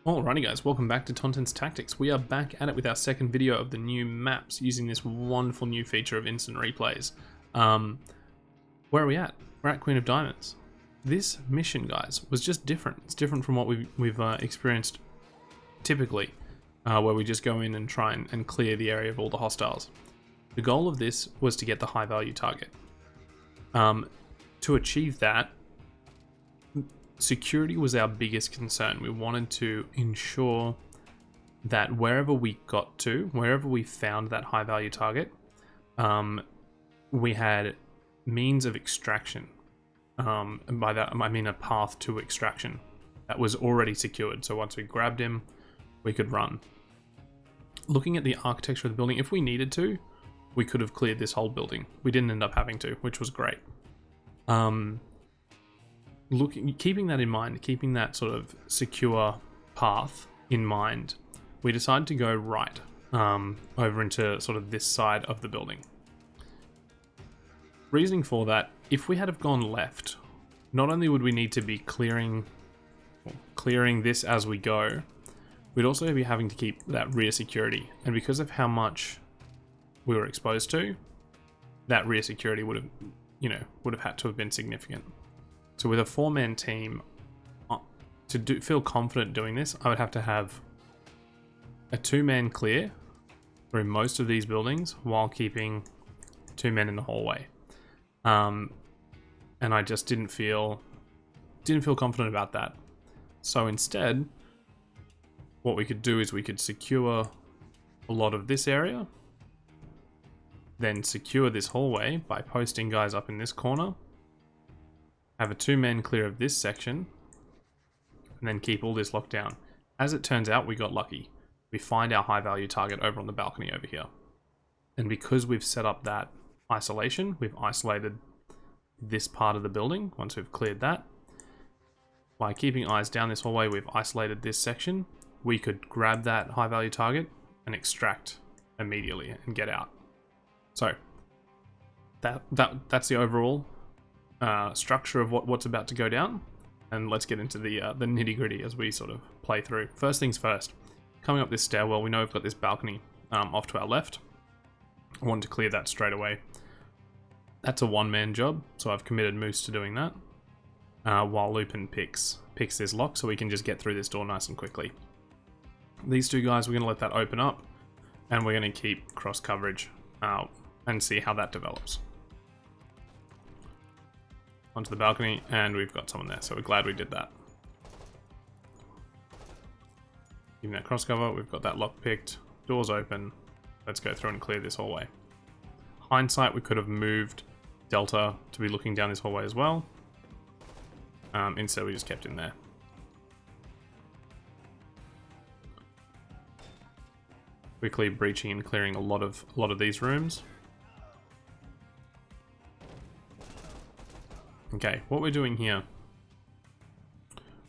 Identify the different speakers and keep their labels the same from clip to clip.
Speaker 1: Alrighty guys, welcome back to Tonton's Tactics. We are back at it with our second video of the new maps using this wonderful new feature of instant replays. Where are we at? We're at Queen of Diamonds. This mission, guys, was just different. It's different from what we've experienced typically, where we just go in and try and clear the area of all the hostiles. The goal of this was to get the high value target. To achieve that, security was our biggest concern. We wanted to ensure that wherever we got to, wherever we found that high value target, we had means of extraction. And by that I mean a path to extraction that was already secured. So once we grabbed him, we could run. Looking at the architecture of the building, if we needed to, we could have cleared this whole building. We didn't end up having to, which was great. Keeping that in mind, keeping that sort of secure path in mind, we decided to go right over into sort of this side of the building. Reasoning for that, if we had have gone left, not only would we need to be clearing this as we go, we'd also be having to keep that rear security. And because of how much we were exposed to, that rear security would have had to have been significant. So with a 4-man team, to feel confident doing this, I would have to have a 2-man clear through most of these buildings while keeping 2 men in the hallway. And I just didn't feel confident about that. So instead, what we could do is we could secure a lot of this area, then secure this hallway by posting guys up in this corner, have a 2-man clear of this section, and then keep all this locked down. As it turns out, we got lucky. We find our high value target over on the balcony over here. And because we've set up that isolation, we've isolated this part of the building. Once we've cleared that, by keeping eyes down this hallway, we've isolated this section. We could grab that high value target and extract immediately and get out. So that's the overall structure of what's about to go down, and let's get into the nitty-gritty as we sort of play through. First things first, coming up this stairwell, we know we've got this balcony off to our left. I wanted to clear that straight away. That's a 1-man job, so I've committed Moose to doing that, while Lupin picks this lock so we can just get through this door nice and quickly. These two guys, we're going to let that open up, and we're going to keep cross coverage and see how that develops. Onto the balcony, and we've got someone there, so we're glad we did that. Even that cross cover, we've got that lock picked, doors open. Let's go through and clear this hallway. Hindsight, we could have moved Delta to be looking down this hallway as well. Instead, we just kept him there. Quickly breaching and clearing a lot of these rooms. Okay, what we're doing here,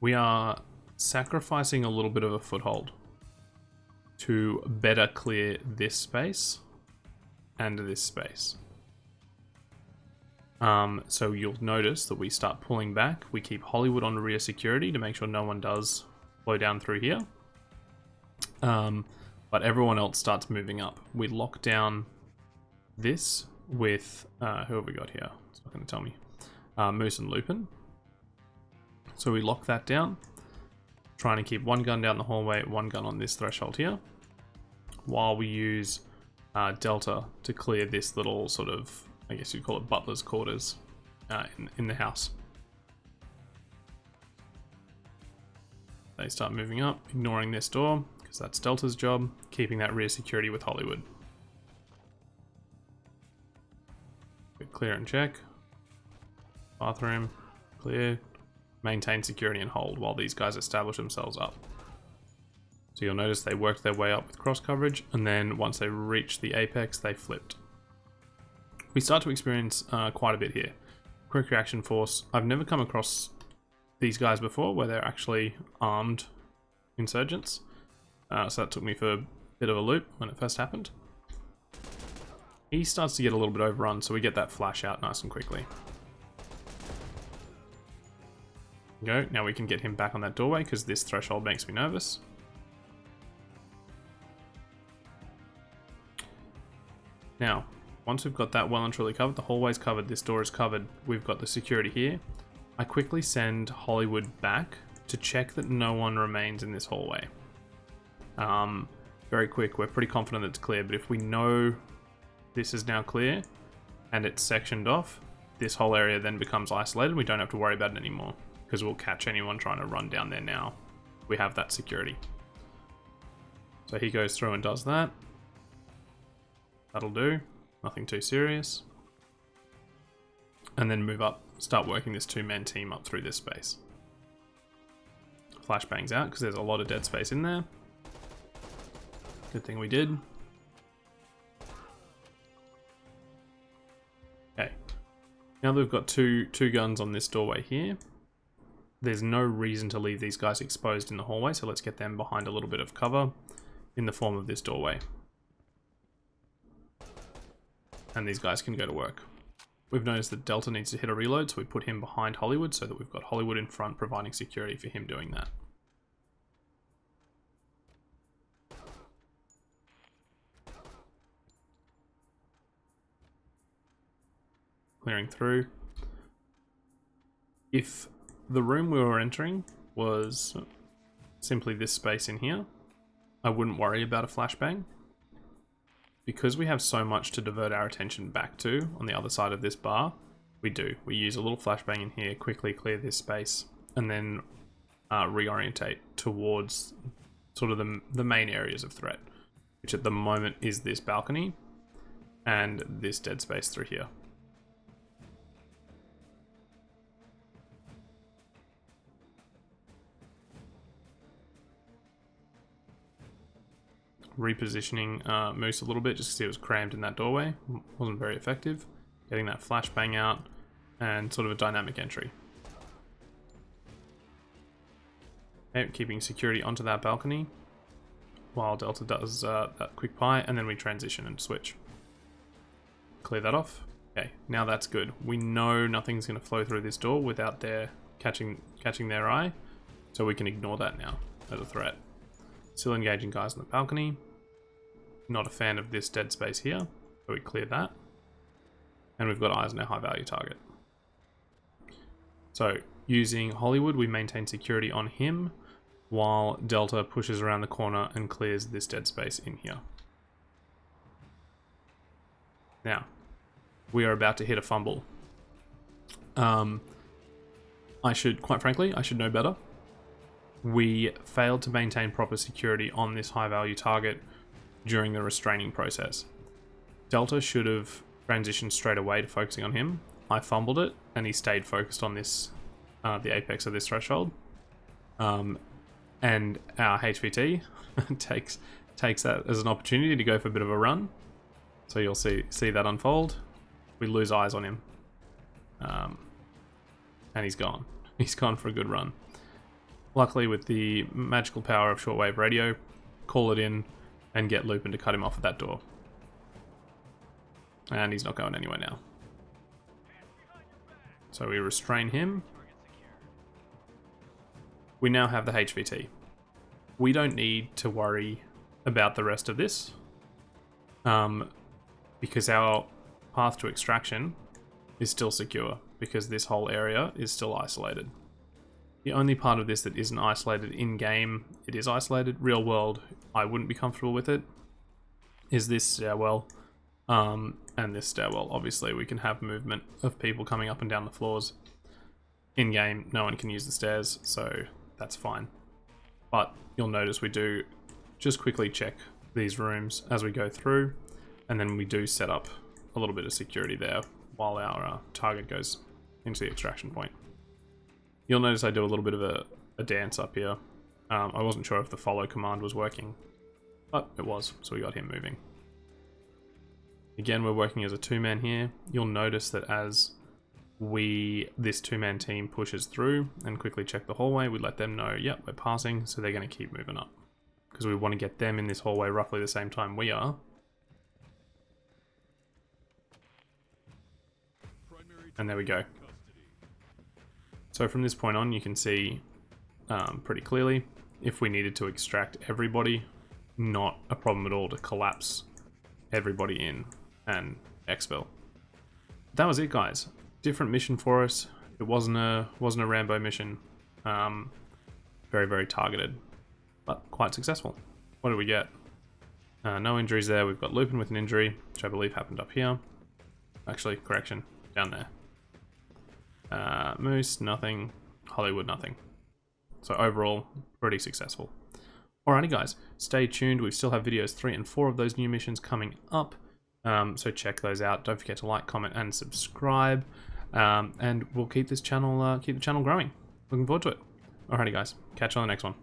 Speaker 1: we are sacrificing a little bit of a foothold to better clear this space and this space. So you'll notice that we start pulling back. We keep Hollywood on rear security to make sure no one does blow down through here. But everyone else starts moving up. We lock down this with, who have we got here? It's not going to tell me. Moose and Lupin. So we lock that down, trying to keep 1 gun down the hallway, 1 gun on this threshold here, while we use Delta to clear this little sort of, I guess you'd call it butler's quarters in the house. They start moving up, ignoring this door, because that's Delta's job, keeping that rear security with Hollywood. Quick clear and check. Bathroom, clear, maintain security and hold while these guys establish themselves up. So you'll notice they worked their way up with cross coverage, and then once they reached the apex, they flipped. We start to experience quite a bit here. Quick reaction force. I've never come across these guys before where they're actually armed insurgents. So that took me for a bit of a loop when it first happened. He starts to get a little bit overrun, so we get that flash out nice and quickly. Go. Now we can get him back on that doorway because this threshold makes me nervous. Now, once we've got that well and truly covered, the hallway's covered, this door is covered, we've got the security here. I quickly send Hollywood back to check that no one remains in this hallway. Very quick, we're pretty confident that it's clear, but if we know this is now clear and it's sectioned off, this whole area then becomes isolated. We don't have to worry about it anymore because we'll catch anyone trying to run down there now. We have that security. So he goes through and does that. That'll do. Nothing too serious. And then move up, start working this two-man team up through this space. Flashbangs out because there's a lot of dead space in there. Good thing we did. Okay. Now that we've got two guns on this doorway here, there's no reason to leave these guys exposed in the hallway, so let's get them behind a little bit of cover in the form of this doorway. And these guys can go to work. We've noticed that Delta needs to hit a reload, so we put him behind Hollywood so that we've got Hollywood in front providing security for him doing that. Clearing through. If the room we were entering was simply this space in here, I wouldn't worry about a flashbang. Because we have so much to divert our attention back to on the other side of this bar, we do. We use a little flashbang in here, quickly clear this space, and then reorientate towards sort of the main areas of threat, which at the moment is this balcony and this dead space through here. Repositioning Moose a little bit just because he was crammed in that doorway. Wasn't very effective. Getting that flashbang out and sort of a dynamic entry. Okay, keeping security onto that balcony while Delta does that quick pie, and then we transition and switch. Clear that off. Okay, now that's good. We know nothing's going to flow through this door without their catching their eye, so we can ignore that now as a threat. Still engaging guys on the balcony. Not a fan of this dead space here, so we clear that. And we've got eyes on our high value target. So using Hollywood, we maintain security on him while Delta pushes around the corner and clears this dead space in here. Now, we are about to hit a fumble. Quite frankly, I should know better. We failed to maintain proper security on this high value target during the restraining process. Delta should have transitioned straight away to focusing on him. I fumbled it and he stayed focused on this, the apex of this threshold. And our HVT takes that as an opportunity to go for a bit of a run. So you'll see that unfold. We lose eyes on him. And he's gone. He's gone for a good run. Luckily, with the magical power of shortwave radio, call it in and get Lupin to cut him off at that door. And he's not going anywhere now. So we restrain him. We now have the HVT. We don't need to worry about the rest of this, because our path to extraction is still secure, because this whole area is still isolated. The only part of this that isn't isolated in-game, it is isolated. Real world, I wouldn't be comfortable with it, is this stairwell and this stairwell. Obviously, we can have movement of people coming up and down the floors. In-game, no one can use the stairs, so that's fine. But you'll notice we do just quickly check these rooms as we go through, and then we do set up a little bit of security there while our target goes into the extraction point. You'll notice I do a little bit of a dance up here. I wasn't sure if the follow command was working, but it was, so we got him moving. Again, we're working as a two-man here. You'll notice that as this two-man team pushes through and quickly check the hallway, we let them know, yep, we're passing, so they're going to keep moving up. Because we want to get them in this hallway roughly the same time we are. And there we go. So from this point on, you can see pretty clearly if we needed to extract everybody, not a problem at all to collapse everybody in and expel. That was it, guys. Different mission for us. It wasn't a Rambo mission. Very, very targeted, but quite successful. What did we get? No injuries there. We've got Lupin with an injury, which I believe happened up here. Actually, correction, down there. Moose, nothing. Hollywood, nothing. So overall, pretty successful. Alrighty, guys, stay tuned. We still have videos 3 and 4 of those new missions coming up. So check those out. Don't forget to like, comment, and subscribe. And we'll keep this channel, keep the channel growing. Looking forward to it. Alrighty, guys, catch you on the next one.